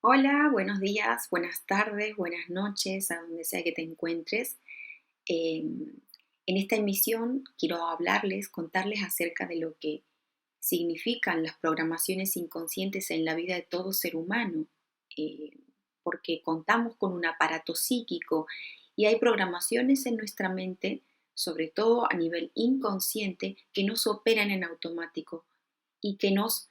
Hola, buenos días, buenas tardes, buenas noches, a donde sea que te encuentres. En esta emisión quiero hablarles, contarles acerca de lo que significan las programaciones inconscientes en la vida de todo ser humano, eh, porque contamos con un aparato psíquico y hay programaciones en nuestra mente, sobre todo a nivel inconsciente, que nos operan en automático y que nos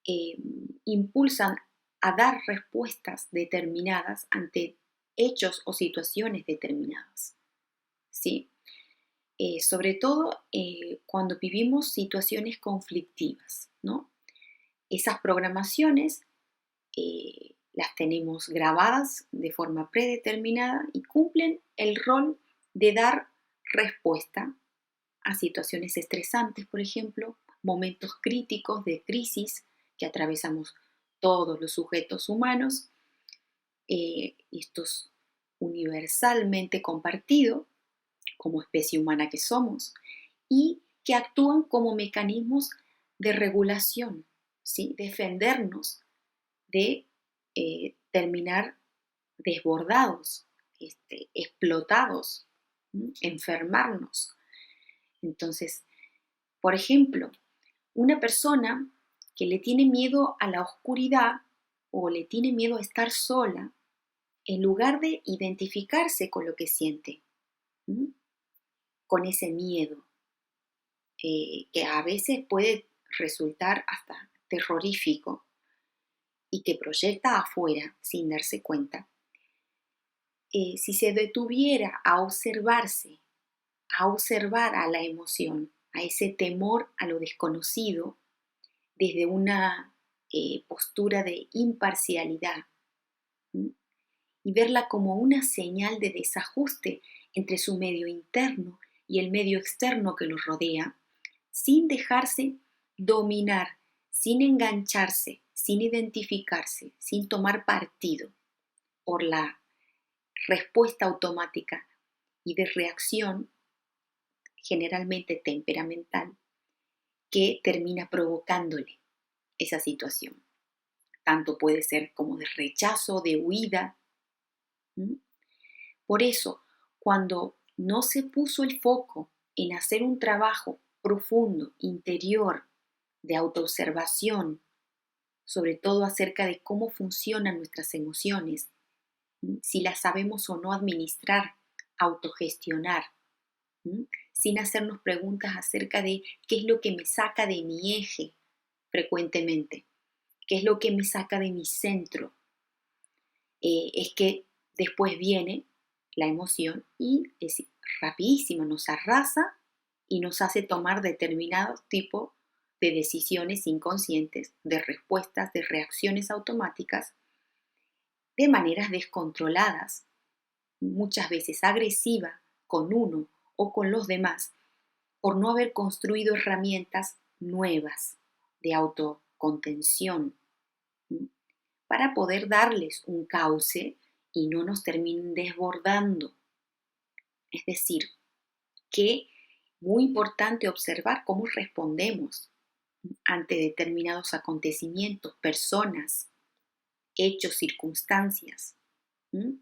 eh, impulsan a dar respuestas determinadas ante hechos o situaciones determinadas. ¿Sí? Sobre todo cuando vivimos situaciones conflictivas, ¿no? Esas programaciones las tenemos grabadas de forma predeterminada y cumplen el rol de dar respuesta a situaciones estresantes, por ejemplo, momentos críticos de crisis que atravesamos todos los sujetos humanos, estos universalmente compartido como especie humana que somos, y que actúan como mecanismos de regulación, ¿sí? Defendernos de terminar desbordados, explotados, enfermarnos. Entonces, por ejemplo, una persona que le tiene miedo a la oscuridad o le tiene miedo a estar sola, en lugar de identificarse con lo que siente, ¿m? Con ese miedo, que a veces puede resultar hasta terrorífico y que proyecta afuera sin darse cuenta, si se detuviera a observarse, a observar a la emoción, a ese temor a lo desconocido, desde una postura de imparcialidad, ¿m? Y verla como una señal de desajuste entre su medio interno y el medio externo que lo rodea, sin dejarse dominar, sin engancharse, sin identificarse, sin tomar partido por la respuesta automática y de reacción generalmente temperamental que termina provocándole esa situación. Tanto puede ser como de rechazo, de huida. ¿M? Por eso, cuando no se puso el foco en hacer un trabajo profundo, interior, de autoobservación, sobre todo acerca de cómo funcionan nuestras emociones, si las sabemos o no administrar, autogestionar, sin hacernos preguntas acerca de qué es lo que me saca de mi eje frecuentemente, qué es lo que me saca de mi centro. Es que después viene la emoción y es rapidísimo, nos arrasa y nos hace tomar determinados tipos de decisiones inconscientes, de respuestas, de reacciones automáticas, de maneras descontroladas, muchas veces agresiva con uno o con los demás, por no haber construido herramientas nuevas de autocontención, para poder darles un cauce y no nos terminen desbordando. Es decir, que muy importante observar cómo respondemos ante determinados acontecimientos, personas, hechos, circunstancias. ¿M?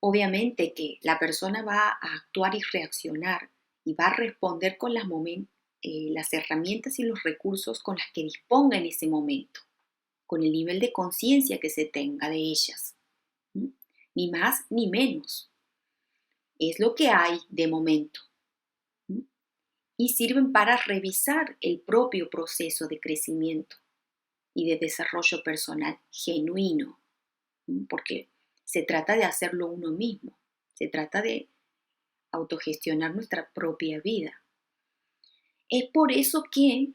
Obviamente que la persona va a actuar y reaccionar y va a responder con las herramientas y los recursos con las que disponga en ese momento, con el nivel de conciencia que se tenga de ellas. ¿M? Ni más ni menos. Es lo que hay de momento. ¿M? Y sirven para revisar el propio proceso de crecimiento y de desarrollo personal genuino, porque se trata de hacerlo uno mismo, se trata de autogestionar nuestra propia vida. Es por eso que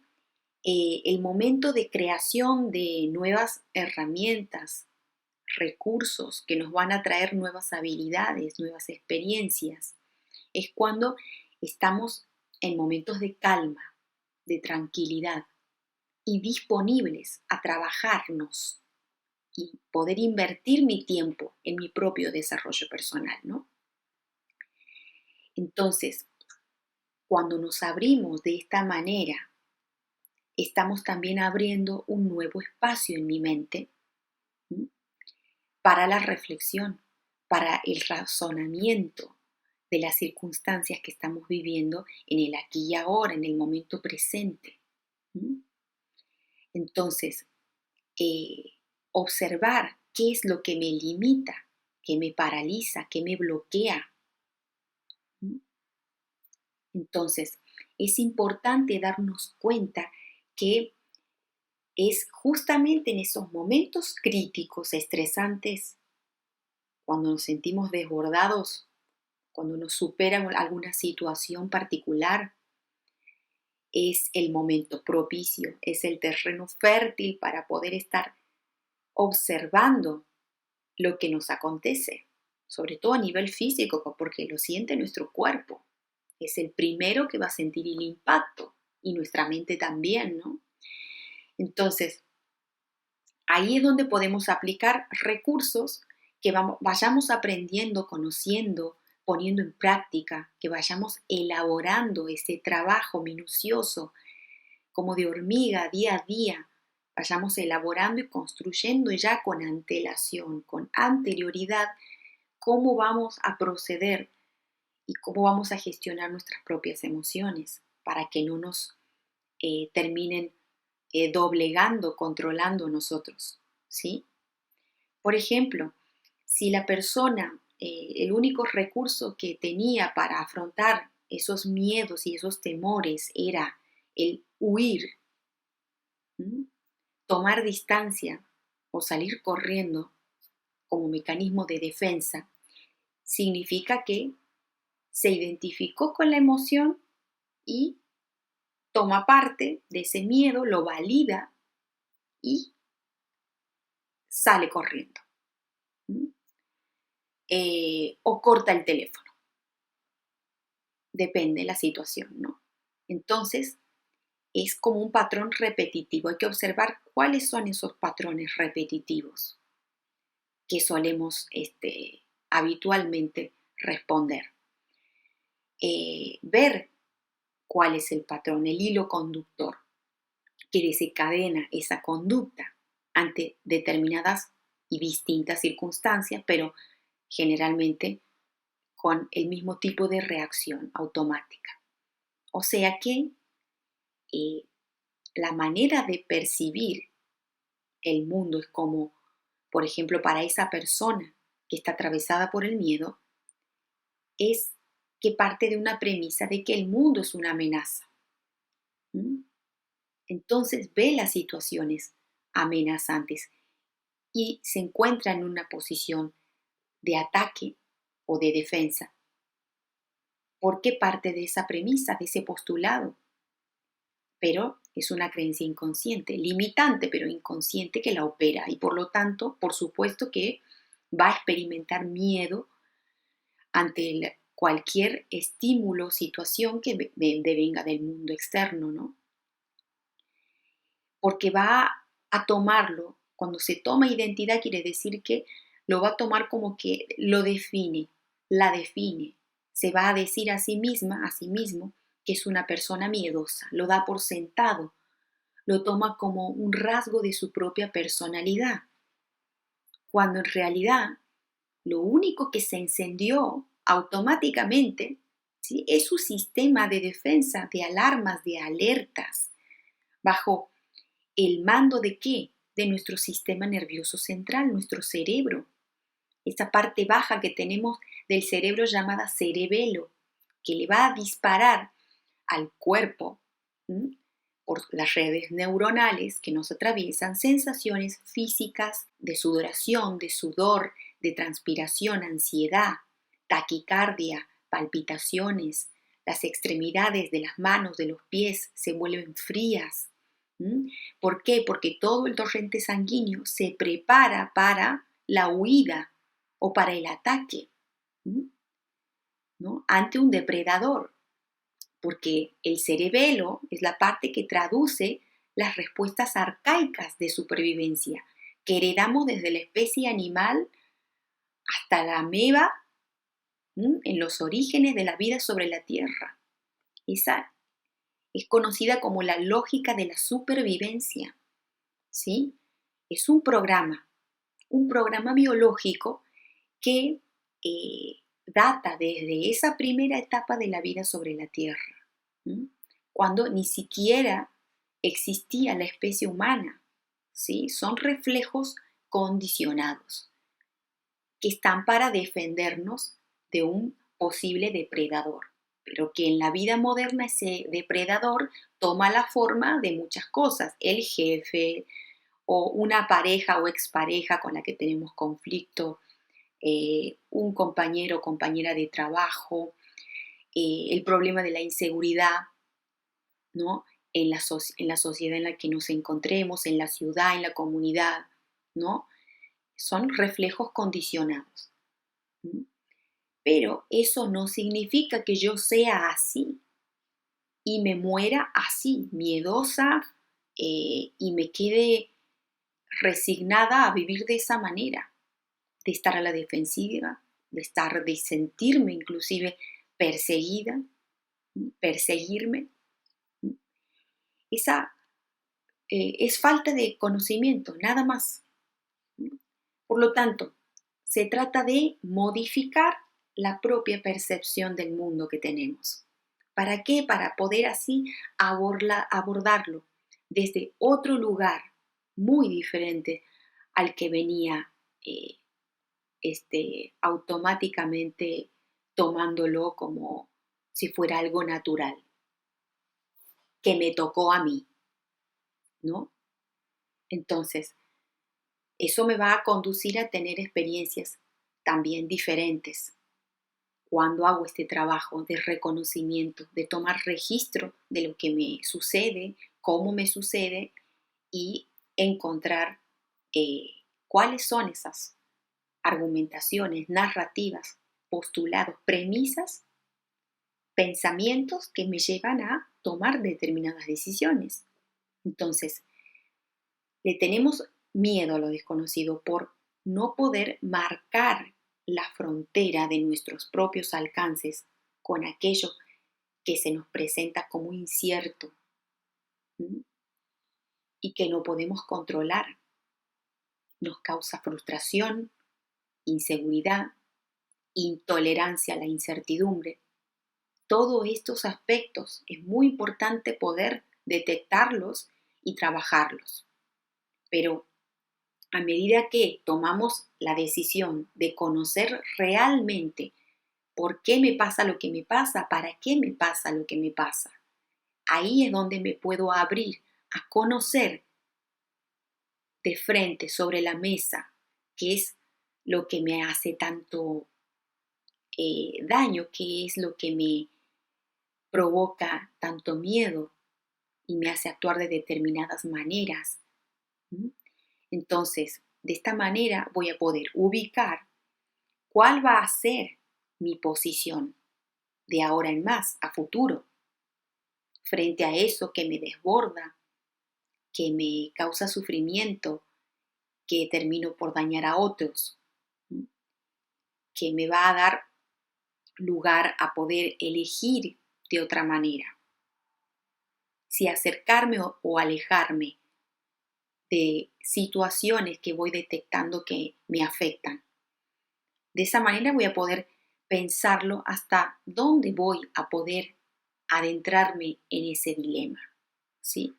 el momento de creación de nuevas herramientas, recursos que nos van a traer nuevas habilidades, nuevas experiencias, es cuando estamos en momentos de calma, de tranquilidad y disponibles a trabajarnos y poder invertir mi tiempo en mi propio desarrollo personal, ¿no? Entonces, cuando nos abrimos de esta manera, estamos también abriendo un nuevo espacio en mi mente, para la reflexión, para el razonamiento de las circunstancias que estamos viviendo en el aquí y ahora, en el momento presente. ¿Mm? Entonces, observar qué es lo que me limita, que me paraliza, que me bloquea. ¿Mm? Entonces, es importante darnos cuenta que es justamente en esos momentos críticos, estresantes, cuando nos sentimos desbordados, cuando nos supera alguna situación particular, es el momento propicio, es el terreno fértil para poder estar observando lo que nos acontece, sobre todo a nivel físico, porque lo siente nuestro cuerpo. Es el primero que va a sentir el impacto y nuestra mente también, ¿no? Entonces, ahí es donde podemos aplicar recursos que vayamos aprendiendo, conociendo, poniendo en práctica, que vayamos elaborando ese trabajo minucioso, como de hormiga, día a día, vayamos elaborando y construyendo ya con antelación, con anterioridad, cómo vamos a proceder y cómo vamos a gestionar nuestras propias emociones para que no nos terminen doblegando, controlando nosotros, ¿sí? Por ejemplo, si la persona, el único recurso que tenía para afrontar esos miedos y esos temores era el huir, ¿m? Tomar distancia o salir corriendo como mecanismo de defensa, significa que se identificó con la emoción y toma parte de ese miedo, lo valida y sale corriendo. ¿Mm? O corta el teléfono. Depende de la situación, ¿no? Entonces, es como un patrón repetitivo. Hay que observar cuáles son esos patrones repetitivos que solemos habitualmente responder. Ver cuál es el patrón, el hilo conductor que desencadena esa conducta ante determinadas y distintas circunstancias, pero generalmente con el mismo tipo de reacción automática. O sea que eh, la manera de percibir el mundo es como, por ejemplo, para esa persona que está atravesada por el miedo, es que parte de una premisa de que el mundo es una amenaza. ¿Mm? Entonces ve las situaciones amenazantes y se encuentra en una posición de ataque o de defensa. ¿Por qué parte de esa premisa, de ese postulado? Pero es una creencia inconsciente, limitante, pero inconsciente que la opera y por lo tanto, por supuesto que va a experimentar miedo ante cualquier estímulo, situación que venga del mundo externo, ¿no? Porque va a tomarlo, cuando se toma identidad quiere decir que lo va a tomar como que lo define, la define, se va a decir a sí misma, a sí mismo, que es una persona miedosa, lo da por sentado, lo toma como un rasgo de su propia personalidad, cuando en realidad lo único que se encendió automáticamente, ¿sí?, es su sistema de defensa, de alarmas, de alertas, bajo el mando de qué? De nuestro sistema nervioso central, nuestro cerebro, esa parte baja que tenemos del cerebro llamada cerebelo, que le va a disparar al cuerpo, ¿m?, por las redes neuronales que nos atraviesan, sensaciones físicas de sudoración, de sudor, de transpiración, ansiedad, taquicardia, palpitaciones, las extremidades de las manos, de los pies se vuelven frías. ¿Mm? ¿Por qué? Porque todo el torrente sanguíneo se prepara para la huida o para el ataque, ¿no?, ante un depredador, porque el cerebelo es la parte que traduce las respuestas arcaicas de supervivencia que heredamos desde la especie animal hasta la ameba, en los orígenes de la vida sobre la Tierra. Esa es conocida como la lógica de la supervivencia, ¿sí? Es un programa un programa biológico que data desde esa primera etapa de la vida sobre la Tierra, ¿m? Cuando ni siquiera existía la especie humana, ¿sí? Son reflejos condicionados que están para defendernos de un posible depredador, pero que en la vida moderna ese depredador toma la forma de muchas cosas, el jefe o una pareja o expareja con la que tenemos conflicto, un compañero o compañera de trabajo, el problema de la inseguridad, ¿no? En la sociedad en la que nos encontremos, en la ciudad, en la comunidad, ¿no? Son reflejos condicionados. ¿Mm? Pero eso no significa que yo sea así y me muera así, miedosa, y me quede resignada a vivir de esa manera, de estar a la defensiva, de sentirme inclusive perseguida, perseguirme. Esa es falta de conocimiento, nada más. Por lo tanto, se trata de modificar la propia percepción del mundo que tenemos. ¿Para qué? Para poder así abordarlo desde otro lugar muy diferente al que venía automáticamente tomándolo como si fuera algo natural, que me tocó a mí, ¿no? Entonces, eso me va a conducir a tener experiencias también diferentes cuando hago este trabajo de reconocimiento, de tomar registro de lo que me sucede, cómo me sucede y encontrar cuáles son esas argumentaciones, narrativas, postulados, premisas, pensamientos que me llevan a tomar determinadas decisiones. Entonces, le tenemos miedo a lo desconocido por no poder marcar la frontera de nuestros propios alcances con aquello que se nos presenta como incierto, ¿m? Y que no podemos controlar. Nos causa frustración, inseguridad, intolerancia a la incertidumbre. Todos estos aspectos es muy importante poder detectarlos y trabajarlos. Pero a medida que tomamos la decisión de conocer realmente por qué me pasa lo que me pasa, para qué me pasa lo que me pasa, ahí es donde me puedo abrir a conocer de frente sobre la mesa qué es lo que me hace tanto daño, qué es lo que me provoca tanto miedo y me hace actuar de determinadas maneras. ¿Mm? Entonces, de esta manera voy a poder ubicar cuál va a ser mi posición de ahora en más, a futuro, frente a eso que me desborda, que me causa sufrimiento, que termino por dañar a otros, que me va a dar lugar a poder elegir de otra manera. Si acercarme o alejarme de situaciones que voy detectando que me afectan. De esa manera voy a poder pensarlo hasta dónde voy a poder adentrarme en ese dilema, ¿sí?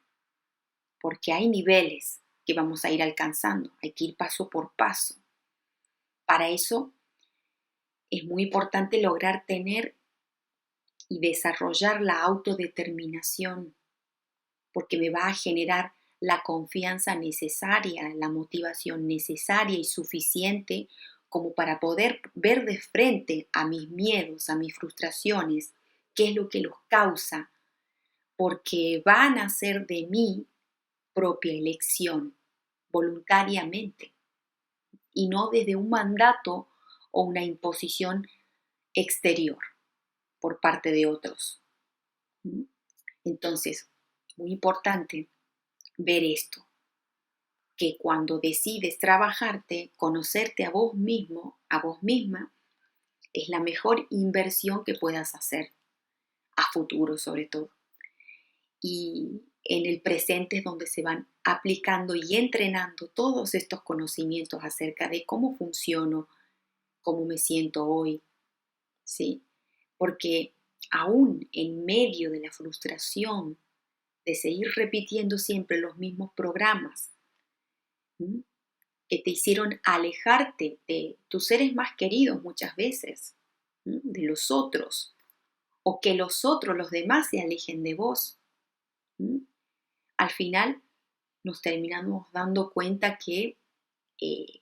Porque hay niveles que vamos a ir alcanzando, hay que ir paso por paso. Para eso es muy importante lograr tener y desarrollar la autodeterminación, porque me va a generar la confianza necesaria, la motivación necesaria y suficiente como para poder ver de frente a mis miedos, a mis frustraciones, qué es lo que los causa, porque van a ser de mi propia elección, voluntariamente, y no desde un mandato o una imposición exterior por parte de otros. Entonces, muy importante ver esto, que cuando decides trabajarte, conocerte a vos mismo, a vos misma, es la mejor inversión que puedas hacer, a futuro sobre todo. Y en el presente es donde se van aplicando y entrenando todos estos conocimientos acerca de cómo funciono, cómo me siento hoy, ¿sí? Porque aún en medio de la frustración de seguir repitiendo siempre los mismos programas, ¿m? Que te hicieron alejarte de tus seres más queridos muchas veces, de los otros, o que los otros, los demás, se alejen de vos. Al final nos terminamos dando cuenta que eh,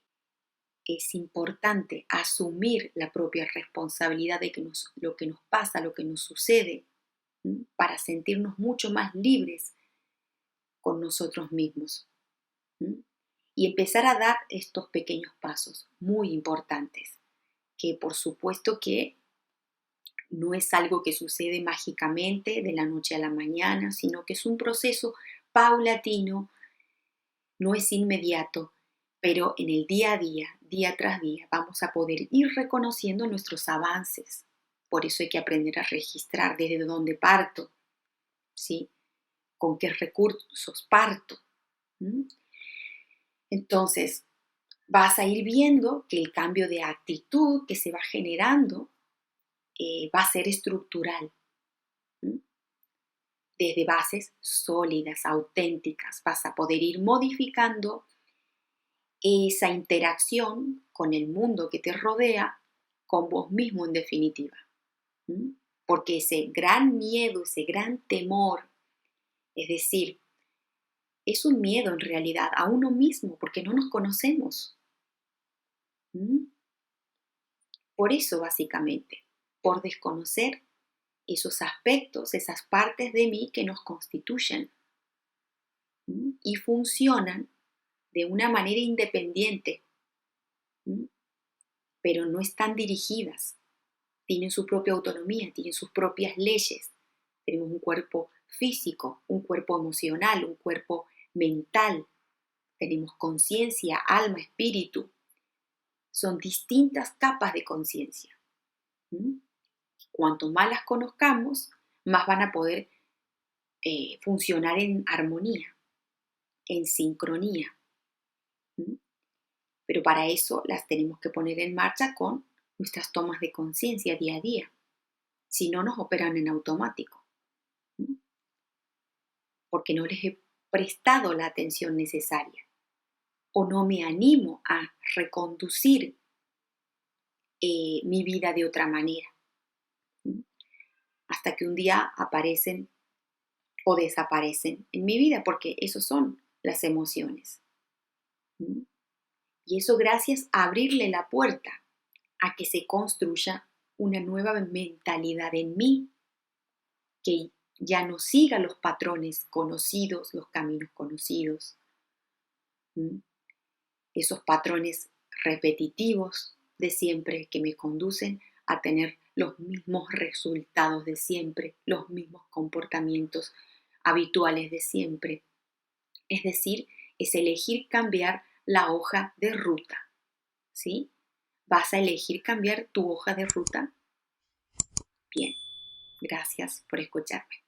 es importante asumir la propia responsabilidad de lo que nos pasa, lo que nos sucede, para sentirnos mucho más libres con nosotros mismos. Y empezar a dar estos pequeños pasos muy importantes, que por supuesto que no es algo que sucede mágicamente de la noche a la mañana, sino que es un proceso paulatino, no es inmediato, pero en el día a día tras día, vamos a poder ir reconociendo nuestros avances. Por eso hay que aprender a registrar desde dónde parto, ¿sí? Con qué recursos parto. Entonces, vas a ir viendo que el cambio de actitud que se va generando va a ser estructural. Desde bases sólidas, auténticas, vas a poder ir modificando esa interacción con el mundo que te rodea, con vos mismo en definitiva. Porque ese gran miedo, ese gran temor, es decir, es un miedo en realidad a uno mismo, porque no nos conocemos. Por eso, básicamente, por desconocer esos aspectos, esas partes de mí que nos constituyen y funcionan de una manera independiente, pero no están dirigidas, tienen su propia autonomía, tienen sus propias leyes. Tenemos un cuerpo físico, un cuerpo emocional, un cuerpo mental, tenemos conciencia, alma, espíritu. Son distintas capas de conciencia. Cuanto más las conozcamos, más van a poder funcionar en armonía, en sincronía. Pero para eso las tenemos que poner en marcha con nuestras tomas de conciencia día a día. Si no, nos operan en automático. Porque no les he prestado la atención necesaria. O no me animo a reconducir mi vida de otra manera. Hasta que un día aparecen o desaparecen en mi vida, porque eso son las emociones. Y eso gracias a abrirle la puerta a que se construya una nueva mentalidad en mí, que ya no siga los patrones conocidos, los caminos conocidos, esos patrones repetitivos de siempre que me conducen a tener los mismos resultados de siempre, los mismos comportamientos habituales de siempre. Es decir, es elegir cambiar la hoja de ruta, ¿sí? ¿Vas a elegir cambiar tu hoja de ruta? Bien, gracias por escucharme.